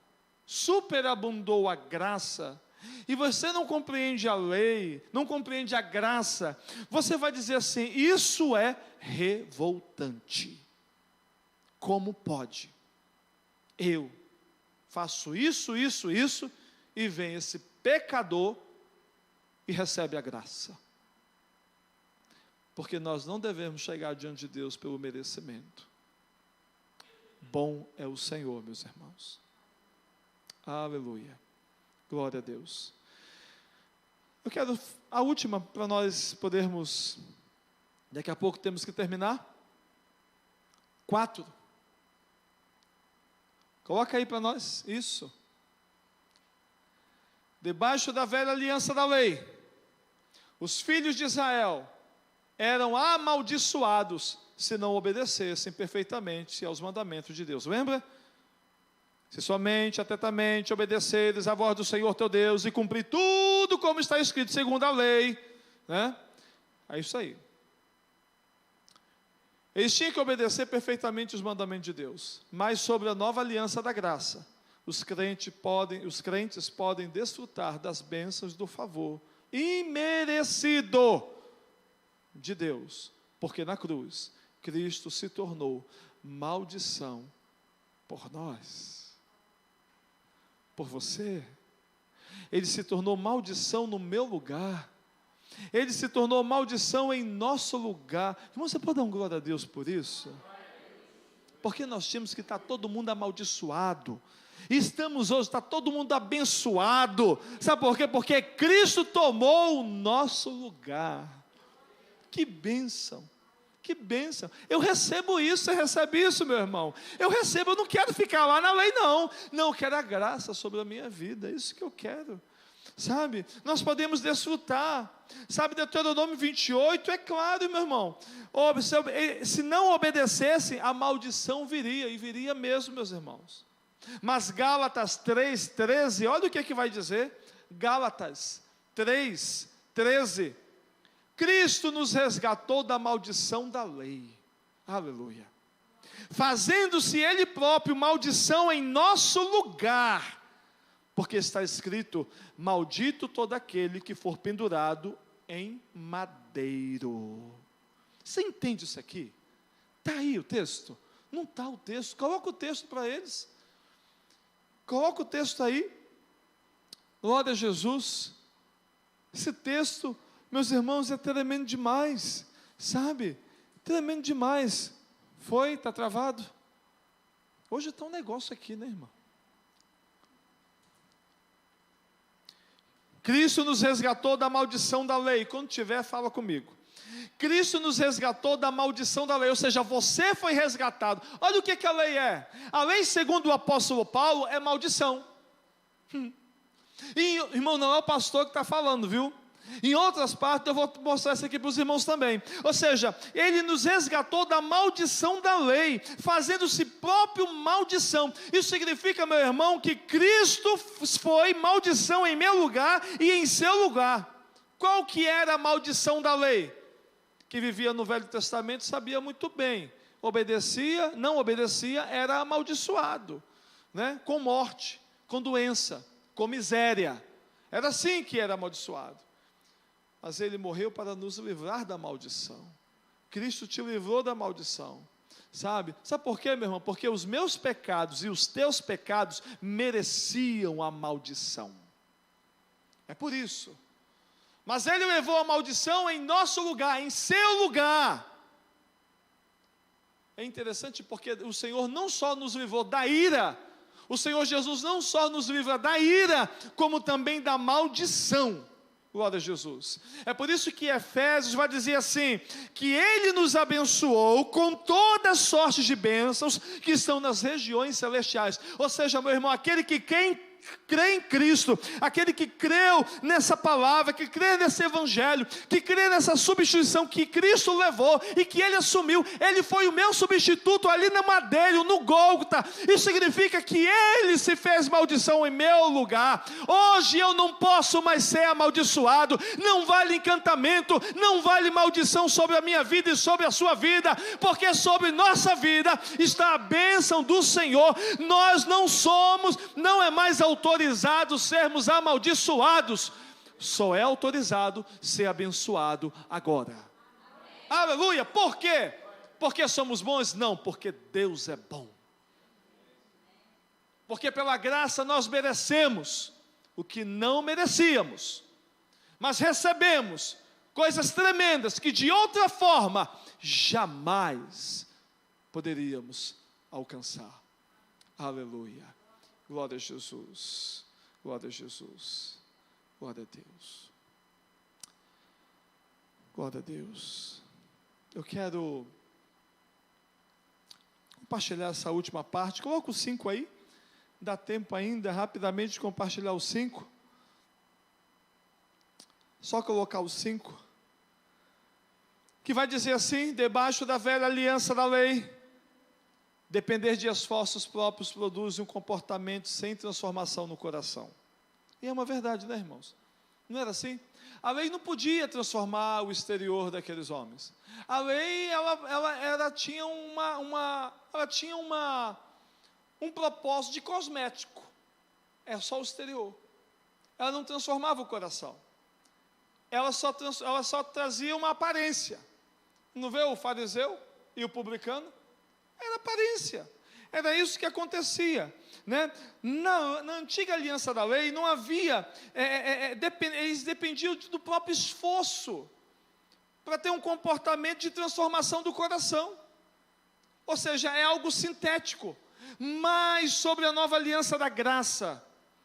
[SPEAKER 1] superabundou a graça, e você não compreende a lei, não compreende a graça, você vai dizer assim: isso é revoltante. Como pode? Eu faço isso, e vem esse pecador e recebe a graça. Porque nós não devemos chegar diante de Deus pelo merecimento. Bom é o Senhor, meus irmãos. Aleluia. Glória a Deus. Eu quero a última para nós podermos, daqui a pouco temos que terminar. 4. Coloca aí para nós, isso. Debaixo da velha aliança da lei, os filhos de Israel eram amaldiçoados se não obedecessem perfeitamente aos mandamentos de Deus. Lembra? Se somente, atentamente obedeceres à voz do Senhor teu Deus e cumprir tudo como está escrito segundo a lei, né? É isso aí. Eles tinham que obedecer perfeitamente os mandamentos de Deus. Mas sobre a nova aliança da graça, os crentes podem desfrutar das bênçãos do favor imerecido de Deus, porque na cruz Cristo se tornou maldição por nós, por você. Ele se tornou maldição no meu lugar, ele se tornou maldição em nosso lugar. Irmão, você pode dar um glória a Deus por isso? Porque nós tínhamos que estar todo mundo amaldiçoado. Estamos hoje, está todo mundo abençoado. Sabe por quê? Porque Cristo tomou o nosso lugar. Que bênção, que bênção. Eu recebo isso, você recebe isso, meu irmão? Eu recebo, eu não quero ficar lá na lei, não. Não, eu quero a graça sobre a minha vida, é isso que eu quero. Sabe, nós podemos desfrutar. Sabe, Deuteronômio 28, é claro, meu irmão. Se não obedecessem, a maldição viria, e viria mesmo, meus irmãos. Mas Gálatas 3:13, olha o que vai dizer. Gálatas 3:13. Cristo nos resgatou da maldição da lei, aleluia, fazendo-se Ele próprio maldição em nosso lugar, porque está escrito: maldito todo aquele que for pendurado em madeiro. Você entende isso aqui? Está aí o texto? Não está o texto? Coloca o texto para eles, coloca o texto aí. Glória a Jesus. Esse texto, meus irmãos, é tremendo demais, sabe? Tremendo demais. Está travado? Hoje está um negócio aqui, né, irmão? Cristo nos resgatou da maldição da lei. Quando tiver, fala comigo. Cristo nos resgatou da maldição da lei, ou seja, você foi resgatado. Olha o que a lei é. A lei, segundo o apóstolo Paulo, é maldição. E, irmão, não é o pastor que está falando, viu? Em outras partes, eu vou mostrar isso aqui para os irmãos também. Ou seja, Ele nos resgatou da maldição da lei, fazendo-se próprio maldição. Isso significa, meu irmão, que Cristo foi maldição em meu lugar e em seu lugar. Qual que era a maldição da lei? Que vivia no Velho Testamento sabia muito bem. Obedecia, não obedecia, era amaldiçoado, né? Com morte, com doença, com miséria. Era assim que era amaldiçoado. Mas ele morreu para nos livrar da maldição. Cristo te livrou da maldição. Sabe por quê, meu irmão? Porque os meus pecados e os teus pecados mereciam a maldição. É por isso. Mas ele levou a maldição em nosso lugar, em seu lugar. É interessante porque o Senhor não só nos livrou da ira, o Senhor Jesus não só nos livra da ira, como também da maldição. Glória a Jesus. É por isso que Efésios vai dizer assim, que Ele nos abençoou com toda sorte de bênçãos que estão nas regiões celestiais. Ou seja, meu irmão, aquele que crê em Cristo, aquele que creu nessa palavra, que crê nesse evangelho, que crê nessa substituição que Cristo levou e que Ele assumiu, Ele foi o meu substituto ali na madeira, no Gólgota. Isso significa que Ele se fez maldição em meu lugar. Hoje eu não posso mais ser amaldiçoado. Não vale encantamento, não vale maldição sobre a minha vida e sobre a sua vida, porque sobre nossa vida está a bênção do Senhor. Nós não é mais autorizado sermos amaldiçoados, só é autorizado ser abençoado agora. Amém. Aleluia. Por quê? Porque somos bons? Não, porque Deus é bom. Porque pela graça nós merecemos o que não merecíamos, mas recebemos coisas tremendas que de outra forma jamais poderíamos alcançar. Aleluia. Glória a Jesus, glória a Jesus, glória a Deus, glória a Deus. Eu quero compartilhar essa última parte. Coloca os 5 aí, dá tempo ainda rapidamente de compartilhar os 5. Só colocar os 5, que vai dizer assim: debaixo da velha aliança da lei, depender de esforços próprios produz um comportamento sem transformação no coração. E é uma verdade, né, irmãos? Não era assim? A lei não podia transformar o exterior daqueles homens. A lei, ela tinha um propósito de cosmético. É só o exterior. Ela não transformava o coração. Ela só trazia uma aparência. Não vê o fariseu e o publicano? Era aparência, era isso que acontecia, né? Na antiga aliança da lei não havia, eles dependiam do próprio esforço para ter um comportamento de transformação do coração, ou seja, é algo sintético. Mas sobre a nova aliança da graça,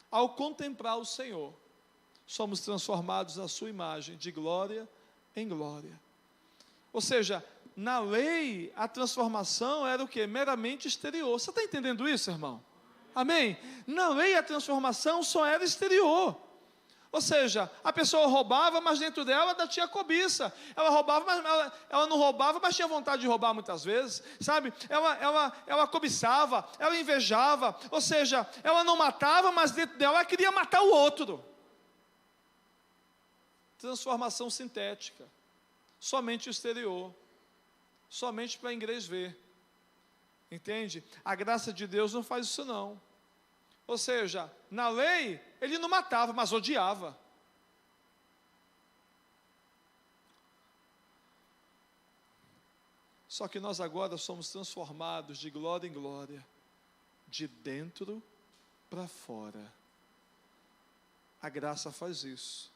[SPEAKER 1] ao contemplar o Senhor, somos transformados na sua imagem, de glória em glória. Ou seja, na lei, a transformação era o quê? Meramente exterior. Você está entendendo isso, irmão? Amém? Na lei, a transformação só era exterior. Ou seja, a pessoa roubava, mas dentro dela ainda tinha cobiça. Ela roubava, mas ela não roubava, mas tinha vontade de roubar muitas vezes, sabe? Ela cobiçava, ela invejava. Ou seja, ela não matava, mas dentro dela ela queria matar o outro. Transformação sintética. Somente o exterior. Somente para a igreja ver. Entende? A graça de Deus não faz isso não. Ou seja, na lei, ele não matava, mas odiava. Só que nós agora somos transformados de glória em glória, de dentro para fora. A graça faz isso.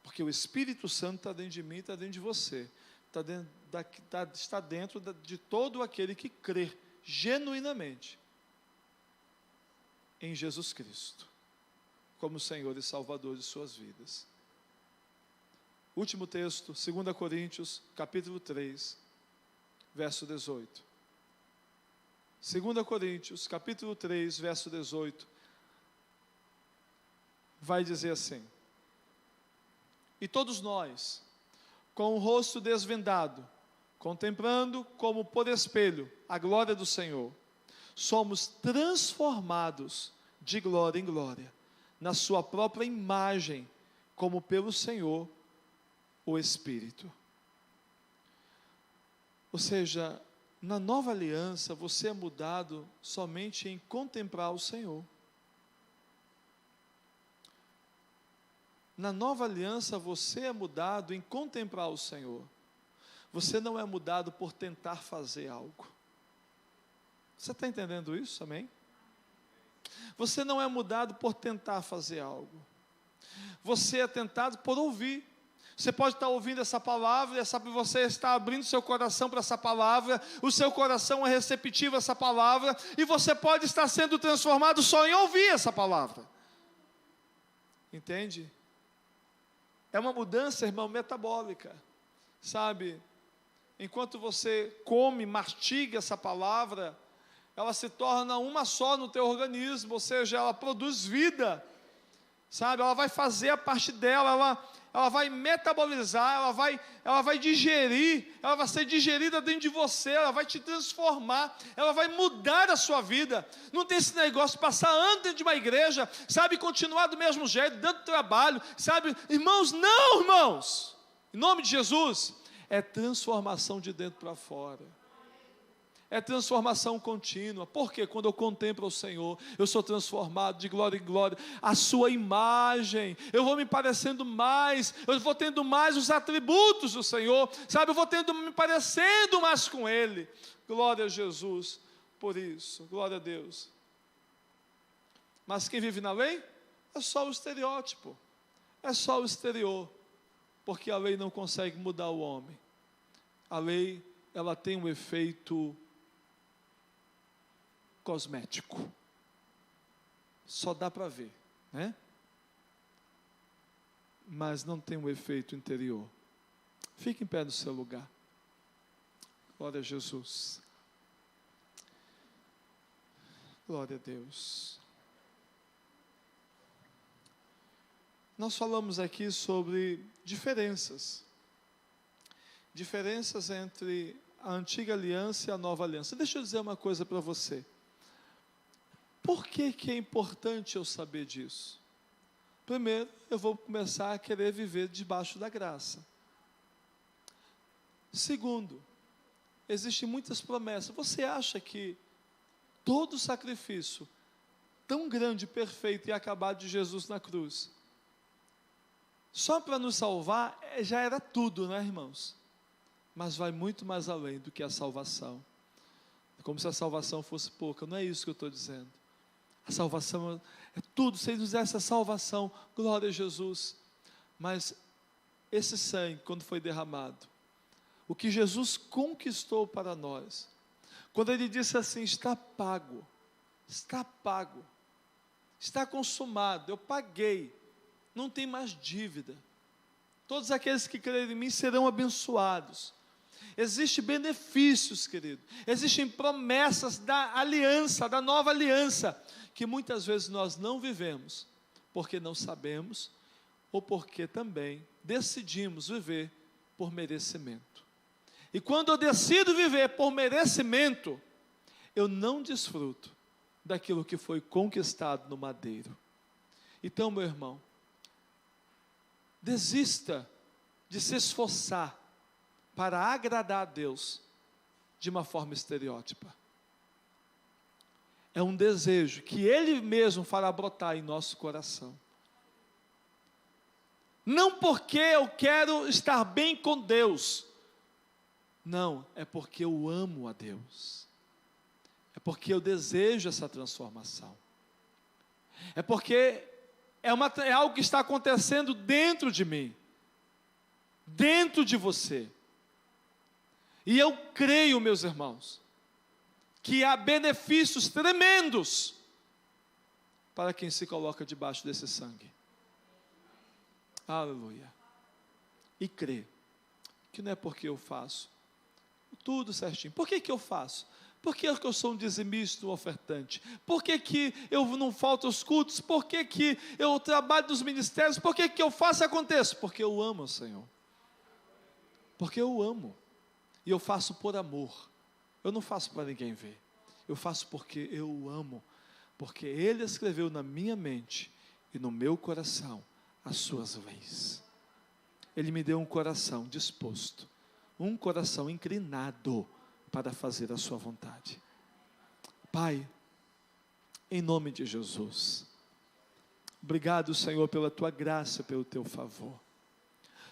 [SPEAKER 1] Porque o Espírito Santo está dentro de mim, está dentro de você. Está dentro de todo aquele que crê genuinamente em Jesus Cristo como Senhor e Salvador de suas vidas. Último texto, 2 Coríntios, capítulo 3, verso 18. 2 Coríntios, capítulo 3, verso 18, vai dizer assim: e todos nós, com o rosto desvendado, contemplando como por espelho a glória do Senhor, somos transformados de glória em glória, na sua própria imagem, como pelo Senhor, o Espírito. Ou seja, na nova aliança, você é mudado somente em contemplar o Senhor. Na nova aliança você é mudado em contemplar o Senhor. Você não é mudado por tentar fazer algo. Você está entendendo isso? Amém? Você não é mudado por tentar fazer algo. Você é tentado por ouvir. Você pode estar ouvindo essa palavra, você está abrindo seu coração para essa palavra, o seu coração é receptivo a essa palavra, e você pode estar sendo transformado só em ouvir essa palavra. Entende? É uma mudança, irmão, metabólica. Sabe? Enquanto você come, mastiga essa palavra, ela se torna uma só no teu organismo, ou seja, ela produz vida. Sabe? Ela vai fazer a parte dela, ela vai metabolizar, ela vai digerir, ela vai ser digerida dentro de você, ela vai te transformar, ela vai mudar a sua vida. Não tem esse negócio de passar anos dentro de uma igreja, sabe, continuar do mesmo jeito, dando trabalho, sabe, irmãos, não, irmãos, em nome de Jesus, é transformação de dentro para fora. É transformação contínua. Porque quando eu contemplo o Senhor, eu sou transformado de glória em glória, a sua imagem, eu vou me parecendo mais, eu vou tendo mais os atributos do Senhor, sabe, eu vou me parecendo mais com Ele. Glória a Jesus por isso, glória a Deus. Mas quem vive na lei é só o estereótipo, é só o exterior, porque a lei não consegue mudar o homem. A lei, ela tem um efeito cosmético, só dá para ver, né? Mas não tem um efeito interior. Fique em pé no seu lugar. Glória a Jesus. Glória a Deus. Nós falamos aqui sobre diferenças entre a antiga aliança e a nova aliança. Deixa eu dizer uma coisa para você. Por que é importante eu saber disso? Primeiro, eu vou começar a querer viver debaixo da graça. Segundo, existem muitas promessas. Você acha que todo sacrifício tão grande, perfeito e acabado de Jesus na cruz, só para nos salvar, já era tudo, né, irmãos? Mas vai muito mais além do que a salvação. Como se a salvação fosse pouca. Não é isso que eu estou dizendo. A salvação é tudo. Se Ele nos der essa salvação, glória a Jesus. Mas esse sangue, quando foi derramado, o que Jesus conquistou para nós, quando Ele disse assim: está pago, está consumado, eu paguei, não tem mais dívida. Todos aqueles que crerem em mim serão abençoados. Existem benefícios, querido, existem promessas da aliança, da nova aliança, que muitas vezes nós não vivemos, porque não sabemos, ou porque também decidimos viver por merecimento. E quando eu decido viver por merecimento, eu não desfruto daquilo que foi conquistado no madeiro. Então, meu irmão, desista de se esforçar para agradar a Deus de uma forma estereótipa. É um desejo que Ele mesmo fará brotar em nosso coração. Não porque eu quero estar bem com Deus, não, é porque eu amo a Deus, é porque eu desejo essa transformação, é porque é algo que está acontecendo dentro de mim, dentro de você. E eu creio, meus irmãos, que há benefícios tremendos para quem se coloca debaixo desse sangue. Aleluia. E crê que não é porque eu faço tudo certinho. Por que eu faço? Por que eu sou um dizimista, um ofertante? Por que eu não falto aos cultos? Por que eu trabalho nos ministérios? Por que eu faço e aconteça? Porque eu amo o Senhor. Porque eu amo. E eu faço por amor. Eu não faço para ninguém ver. Eu faço porque eu o amo. Porque Ele escreveu na minha mente e no meu coração as suas leis. Ele me deu um coração disposto, um coração inclinado para fazer a sua vontade. Pai, em nome de Jesus, Obrigado, Senhor, pela tua graça, pelo teu favor.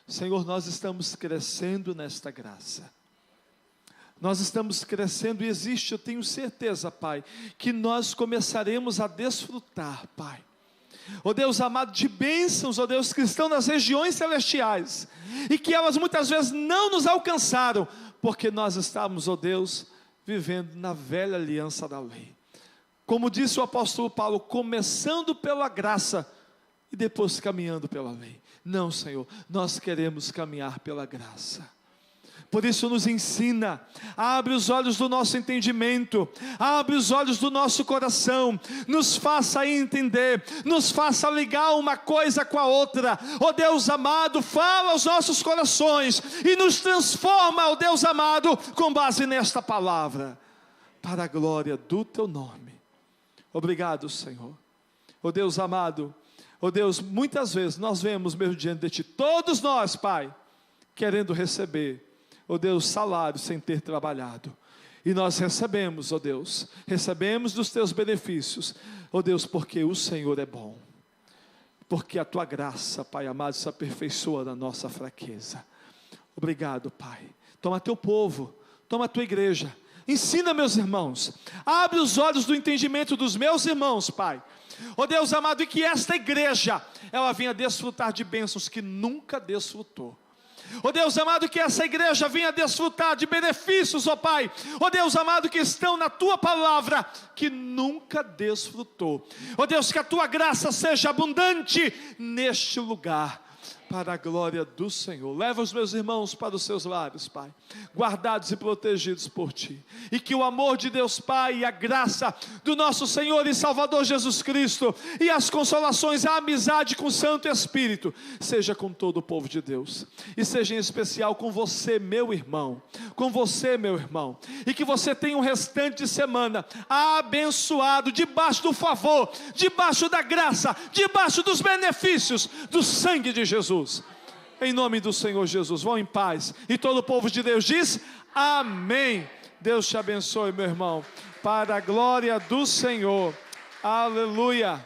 [SPEAKER 1] Senhor, nós estamos crescendo nesta graça. Nós estamos crescendo e existe, eu tenho certeza, Pai, que nós começaremos a desfrutar, Pai. Ó Deus amado, de bênçãos, ó Deus, que estão nas regiões celestiais, e que elas muitas vezes não nos alcançaram, porque nós estamos, ó Deus, vivendo na velha aliança da lei. Como disse o apóstolo Paulo, começando pela graça, e depois caminhando pela lei. Não, Senhor, nós queremos caminhar pela graça. Por isso nos ensina, abre os olhos do nosso entendimento, abre os olhos do nosso coração, nos faça entender, nos faça ligar uma coisa com a outra. Ó Deus amado, fala aos nossos corações e nos transforma, ó Deus amado, com base nesta palavra, para a glória do teu nome. Obrigado, Senhor. Ó Deus amado, ó Deus, muitas vezes nós vemos mesmo diante de Ti, todos nós, Pai, querendo receber, ó Deus, salário sem ter trabalhado. E nós recebemos, ó Deus, recebemos dos Teus benefícios, ó Deus, porque o Senhor é bom. Porque a Tua graça, Pai amado, se aperfeiçoa na nossa fraqueza. Obrigado, Pai. Toma Teu povo, toma a Tua igreja. Ensina meus irmãos, abre os olhos do entendimento dos meus irmãos, Pai. Ó Deus amado, e que esta igreja, ela venha desfrutar de bênçãos que nunca desfrutou. Ó Deus amado, que essa igreja venha desfrutar de benefícios, ó Pai. Ó Deus amado, que estão na Tua palavra, que nunca desfrutou. Ó Deus, que a Tua graça seja abundante neste lugar, para a glória do Senhor. Leva os meus irmãos para os seus lares, Pai, guardados e protegidos por Ti, e que o amor de Deus Pai, e a graça do nosso Senhor e Salvador Jesus Cristo, e as consolações, a amizade com o Santo Espírito, seja com todo o povo de Deus, e seja em especial com você, meu irmão, com você, meu irmão, e que você tenha um restante de semana abençoado, debaixo do favor, debaixo da graça, debaixo dos benefícios do sangue de Jesus. Em nome do Senhor Jesus, vão em paz. E todo o povo de Deus diz amém. Deus te abençoe, meu irmão, para a glória do Senhor. Aleluia.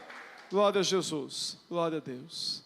[SPEAKER 1] Glória a Jesus, glória a Deus.